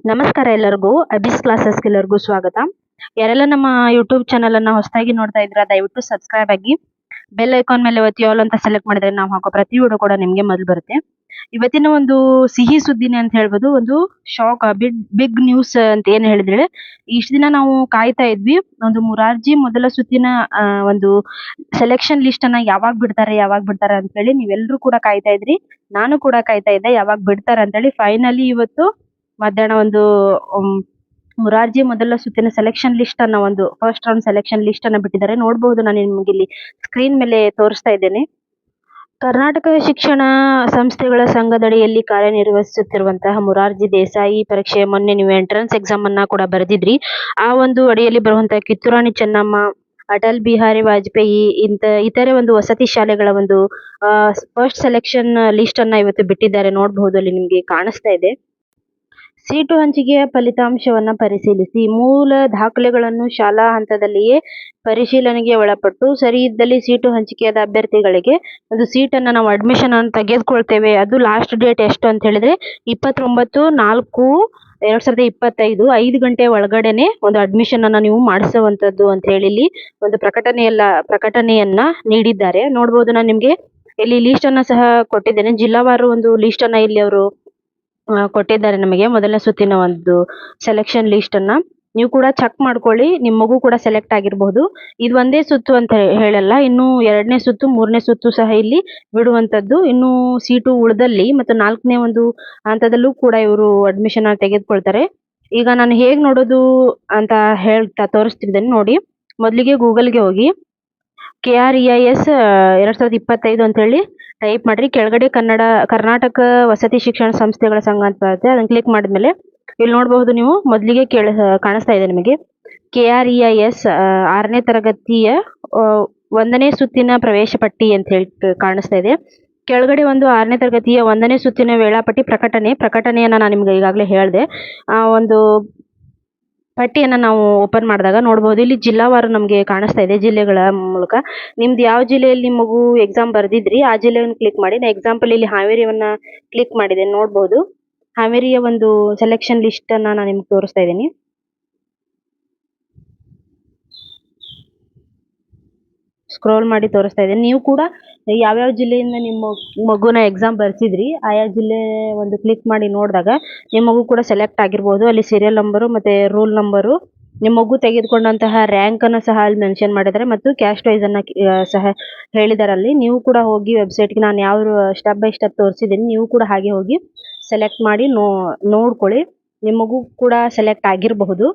ನಮಸ್ಕಾರ ಎಲ್ಲರಿಗೂ ಅಬಿಸ್ ಕ್ಲಾಸಸ್ಗೆ ಎಲ್ಲರಿಗೂ ಸ್ವಾಗತ. ಯಾರೆಲ್ಲ ನಮ್ಮ ಯೂಟ್ಯೂಬ್ ಚಾನಲ್ ಅನ್ನ ಹೊಸದಾಗಿ ನೋಡ್ತಾ ಇದ್ರ ದಯವಿಟ್ಟು ಸಬ್ಸ್ಕ್ರೈಬ್ ಆಗಿ ಬೆಲ್ ಐಕಾನ್ ಮೇಲೆ ಒತ್ತಿ ಆಲ್ ಅಂತ ಸೆಲೆಕ್ಟ್ ಮಾಡಿದ್ರೆ ನಾವು ಹಾಕೋ ಪ್ರತಿ ವಿಡಿಯೋ ಕೂಡ ನಿಮ್ಗೆ ಮೊದಲು ಬರುತ್ತೆ. ಇವತ್ತಿನ ಒಂದು ಸಿಹಿ ಸುದ್ದಿನೇ ಅಂತ ಹೇಳ್ಬೋದು, ಒಂದು ಶಾಕ್ ಬಿಗ್ ನ್ಯೂಸ್ ಅಂತ ಏನ್ ಹೇಳಿದ್ರೆ, ಇಷ್ಟ ದಿನ ನಾವು ಕಾಯ್ತಾ ಇದ್ವಿ ಒಂದು ಮುರಾರ್ಜಿ ಮೊದಲ ಸುತ್ತಿನ ಒಂದು ಸೆಲೆಕ್ಷನ್ ಲಿಸ್ಟ್ ಅನ್ನ ಯಾವಾಗ ಬಿಡ್ತಾರೆ ಅಂತ ಹೇಳಿ ನೀವೆಲ್ಲರೂ ಕೂಡ ಕಾಯ್ತಾ ಇದ್ರಿ. ನಾನು ಕೂಡ ಕಾಯ್ತಾ ಇದ್ದೆ ಯಾವಾಗ ಬಿಡ್ತಾರೆ ಅಂತ ಹೇಳಿ. ಫೈನಲಿ ಇವತ್ತು ಮಧ್ಯಾಹ್ನ ಒಂದು ಮುರಾರ್ಜಿ ಮೊದಲ ಸುತ್ತಿನ ಸೆಲೆಕ್ಷನ್ ಲಿಸ್ಟ್ ಅನ್ನ ಒಂದು ಫಸ್ಟ್ ರೌಂಡ್ ಸೆಲೆಕ್ಷನ್ ಲಿಸ್ಟ್ ಅನ್ನ ಬಿಟ್ಟಿದ್ದಾರೆ. ನೋಡಬಹುದು, ನಾನು ನಿಮ್ಗೆ ಇಲ್ಲಿ ಸ್ಕ್ರೀನ್ ಮೇಲೆ ತೋರಿಸ್ತಾ ಇದ್ದೇನೆ. ಕರ್ನಾಟಕ ಶಿಕ್ಷಣ ಸಂಸ್ಥೆಗಳ ಸಂಘದಡಿಯಲ್ಲಿ ಕಾರ್ಯನಿರ್ವಹಿಸುತ್ತಿರುವಂತಹ ಮುರಾರ್ಜಿ ದೇಸಾಯಿ ಪರೀಕ್ಷೆ, ಮೊನ್ನೆ ನೀವು ಎಂಟ್ರೆನ್ಸ್ ಎಕ್ಸಾಮ್ ಅನ್ನ ಕೂಡ ಬರೆದಿದ್ರಿ. ಆ ಒಂದು ಅಡಿಯಲ್ಲಿ ಬರುವಂತಹ ಕಿತ್ತೂರಾಣಿ ಚೆನ್ನಮ್ಮ, ಅಟಲ್ ಬಿಹಾರಿ ವಾಜಪೇಯಿ ಇತರೆ ಒಂದು ವಸತಿ ಶಾಲೆಗಳ ಒಂದು ಫಸ್ಟ್ ಸೆಲೆಕ್ಷನ್ ಲಿಸ್ಟ್ ಅನ್ನ ಇವತ್ತು ಬಿಟ್ಟಿದ್ದಾರೆ. ನೋಡಬಹುದು, ಅಲ್ಲಿ ನಿಮ್ಗೆ ಕಾಣಿಸ್ತಾ ಇದೆ. ಸೀಟು ಹಂಚಿಕೆಯ ಫಲಿತಾಂಶವನ್ನ ಪರಿಶೀಲಿಸಿ ಮೂಲ ದಾಖಲೆಗಳನ್ನು ಶಾಲಾ ಹಂತದಲ್ಲಿಯೇ ಪರಿಶೀಲನೆಗೆ ಒಳಪಟ್ಟು ಸರಿ ಇದ್ದಲ್ಲಿ ಸೀಟು ಹಂಚಿಕೆಯಾದ ಅಭ್ಯರ್ಥಿಗಳಿಗೆ ಒಂದು ಸೀಟನ್ನು ನಾವು ಅಡ್ಮಿಷನ್ ಅನ್ನು ತೆಗೆದುಕೊಳ್ತೇವೆ. ಅದು ಲಾಸ್ಟ್ ಡೇಟ್ ಎಷ್ಟು ಅಂತ ಹೇಳಿದ್ರೆ 29/4/2025 5 ಗಂಟೆ ಒಳಗಡೆನೆ ಒಂದು ಅಡ್ಮಿಷನ್ ಅನ್ನ ನೀವು ಮಾಡಿಸುವಂತದ್ದು ಅಂತ ಹೇಳಿ ಇಲ್ಲಿ ಒಂದು ಪ್ರಕಟಣೆಯನ್ನ ನೀಡಿದ್ದಾರೆ. ನೋಡಬಹುದು, ನಾನು ನಿಮ್ಗೆ ಇಲ್ಲಿ ಲೀಸ್ಟ್ ಅನ್ನ ಸಹ ಕೊಟ್ಟಿದ್ದೇನೆ. ಜಿಲ್ಲಾವಾರು ಒಂದು ಲೀಸ್ಟ್ ಅನ್ನ ಇಲ್ಲಿ ಅವರು ಕೊಟ್ಟಿದ್ದಾರೆ ನಮಗೆ, ಮೊದಲನೇ ಸುತ್ತಿನ ಒಂದು ಸೆಲೆಕ್ಷನ್ ಲಿಸ್ಟ್ ಅನ್ನ. ನೀವು ಕೂಡ ಚೆಕ್ ಮಾಡ್ಕೊಳ್ಳಿ, ನಿಮ್ಮ ಮಗು ಕೂಡ ಸೆಲೆಕ್ಟ್ ಆಗಿರಬಹುದು. ಇದು ಒಂದೇ ಸುತ್ತು ಅಂತ ಹೇಳಲ್ಲ, ಇನ್ನು 2ನೇ ಸುತ್ತು 3ನೇ ಸುತ್ತು ಸಹ ಇಲ್ಲಿ ಬಿಡುವಂತದ್ದು. ಇನ್ನು ಸೀಟು ಉಳಿದಲ್ಲಿ ಮತ್ತು 4ನೇ ಒಂದು ಹಂತದಲ್ಲೂ ಕೂಡ ಇವರು ಅಡ್ಮಿಷನ್ ತೆಗೆದುಕೊಳ್ತಾರೆ. ಈಗ ನಾನು ಹೇಗ್ ನೋಡೋದು ಅಂತ ಹೇಳ್ತಾ ತೋರಿಸ್ತಿದ್ದೇನೆ ನೋಡಿ. ಮೊದಲಿಗೆ ಗೂಗಲ್ಗೆ ಹೋಗಿ KREIS 2025 ಅಂತ ಹೇಳಿ ಟೈಪ್ ಮಾಡ್ರಿ. ಕೆಳಗಡೆ ಕರ್ನಾಟಕ ವಸತಿ ಶಿಕ್ಷಣ ಸಂಸ್ಥೆಗಳ ಸಂಘ ಅಂತ ಬರುತ್ತೆ. ಅದನ್ನ ಕ್ಲಿಕ್ ಮಾಡಿದ್ಮೇಲೆ ಇಲ್ಲಿ ನೋಡಬಹುದು, ನೀವು ಮೊದಲಿಗೆ ಕಾಣಿಸ್ತಾ ಇದೆ ನಿಮಗೆ KREIS 6ನೇ ತರಗತಿಯ 1ನೇ ಸುತ್ತಿನ ಪ್ರವೇಶ ಪಟ್ಟಿ ಅಂತ ಹೇಳಿ ಕಾಣಿಸ್ತಾ ಇದೆ. ಕೆಳಗಡೆ ಒಂದು 6ನೇ ತರಗತಿಯ 1ನೇ ಸುತ್ತಿನ ವೇಳಾಪಟ್ಟಿ ಪ್ರಕಟಣೆಯನ್ನ ನಾನು ನಿಮ್ಗೆ ಈಗಾಗಲೇ ಹೇಳಿದೆ. ಒಂದು ಪಟ್ಟಿಯನ್ನ ನಾವು ಓಪನ್ ಮಾಡಿದಾಗ ನೋಡಬಹುದು, ಇಲ್ಲಿ ಜಿಲ್ಲಾವಾರು ನಮಗೆ ಕಾಣಿಸ್ತಾ ಇದೆ. ಜಿಲ್ಲೆಗಳ ಮೂಲಕ ನಿಮ್ದು ಯಾವ ಜಿಲ್ಲೆಯಲ್ಲಿ ನಿಮ್ಮ ಮಗು ಎಕ್ಸಾಮ್ ಬರ್ದಿದ್ರಿ ಆ ಜಿಲ್ಲೆಯನ್ನು ಕ್ಲಿಕ್ ಮಾಡಿ. ನಾನು ಎಕ್ಸಾಂಪಲ್ ಇಲ್ಲಿ ಹಾವೇರಿಯನ್ನ ಕ್ಲಿಕ್ ಮಾಡಿದೆ. ನೋಡಬಹುದು, ಹಾವೇರಿಯ ಒಂದು ಸೆಲೆಕ್ಷನ್ ಲಿಸ್ಟ್ ಅನ್ನ ನಾನು ನಿಮ್ಗೆ ತೋರಿಸ್ತಾ ಇದ್ದೀನಿ. ಸ್ಕ್ರೋಲ್ ಮಾಡಿ ತೋರಿಸ್ತಾ ಇದ್ದೀನಿ. ನೀವು ಕೂಡ ಯಾವ್ಯಾವ ಜಿಲ್ಲೆಯಿಂದ ನಿಮ್ಮ ಮಗುನ ಎಕ್ಸಾಮ್ ಬರ್ಸಿದ್ರಿ ಆಯಾ ಜಿಲ್ಲೆ ಒಂದು ಕ್ಲಿಕ್ ಮಾಡಿ ನೋಡಿದಾಗ ನಿಮ್ಮ ಮಗು ಕೂಡ ಸೆಲೆಕ್ಟ್ ಆಗಿರ್ಬೋದು. ಅಲ್ಲಿ ಸೀರಿಯಲ್ ನಂಬರು ಮತ್ತೆ ರೂಲ್ ನಂಬರು, ನಿಮ್ಮ ಮಗು ತೆಗೆದುಕೊಂಡಂತಹ ರ್ಯಾಂಕ್ ಅನ್ನು ಸಹ ಅಲ್ಲಿ ಮೆನ್ಷನ್ ಮಾಡಿದ್ದಾರೆ ಮತ್ತು ಕ್ಯಾಸ್ಟ್ ವೈಸ್ ಅನ್ನ ಸಹ ಹೇಳಿದ್ದಾರೆ ಅಲ್ಲಿ. ನೀವು ಕೂಡ ಹೋಗಿ ವೆಬ್ಸೈಟ್ಗೆ ನಾನು ಯಾವ ಸ್ಟೆಪ್ ಬೈ ಸ್ಟೆಪ್ ತೋರಿಸಿದ್ದೀನಿ, ನೀವು ಕೂಡ ಹಾಗೆ ಹೋಗಿ ಸೆಲೆಕ್ಟ್ ಮಾಡಿ ನೋಡ್ಕೊಳ್ಳಿ. ನಿಮ್ಮ ಮಗು ಕೂಡ ಸೆಲೆಕ್ಟ್ ಆಗಿರಬಹುದು.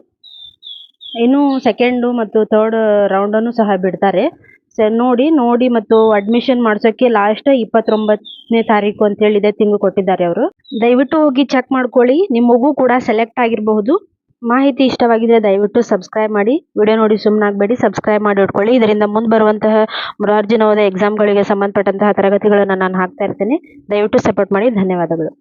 ಇನ್ನು ಸೆಕೆಂಡು ಮತ್ತು ಥರ್ಡ್ ರೌಂಡ್ ಅನ್ನು ಸಹ ಬಿಡ್ತಾರೆ. ನೋಡಿ ಮತ್ತು ಅಡ್ಮಿಷನ್ ಮಾಡ್ಸೋಕೆ ಲಾಸ್ಟ್ 29ನೇ ತಾರೀಕು ಅಂತ ಹೇಳಿದೆ ತಿಂಗಳು ಕೊಟ್ಟಿದ್ದಾರೆ ಅವರು. ದಯವಿಟ್ಟು ಹೋಗಿ ಚೆಕ್ ಮಾಡ್ಕೊಳ್ಳಿ, ನಿಮ್ಮ ಮಗು ಕೂಡ ಸೆಲೆಕ್ಟ್ ಆಗಿರಬಹುದು. ಮಾಹಿತಿ ಇಷ್ಟವಾಗಿದ್ರೆ ದಯವಿಟ್ಟು ಸಬ್ಸ್ಕ್ರೈಬ್ ಮಾಡಿ. ವಿಡಿಯೋ ನೋಡಿ ಸುಮ್ಮನಾಗಬೇಡಿ, ಸಬ್ಸ್ಕ್ರೈಬ್ ಮಾಡಿ ಇಟ್ಕೊಳ್ಳಿ. ಇದರಿಂದ ಮುಂದೆ ಬರುವಂತಹ ಮುರಾರ್ಜಿ ನವೋದಯ ಎಕ್ಸಾಮ್ಗಳಿಗೆ ಸಂಬಂಧಪಟ್ಟಂತಹ ತರಗತಿಗಳನ್ನು ನಾನು ಹಾಕ್ತಾ ಇರ್ತೇನೆ. ದಯವಿಟ್ಟು ಸಪೋರ್ಟ್ ಮಾಡಿ. ಧನ್ಯವಾದಗಳು.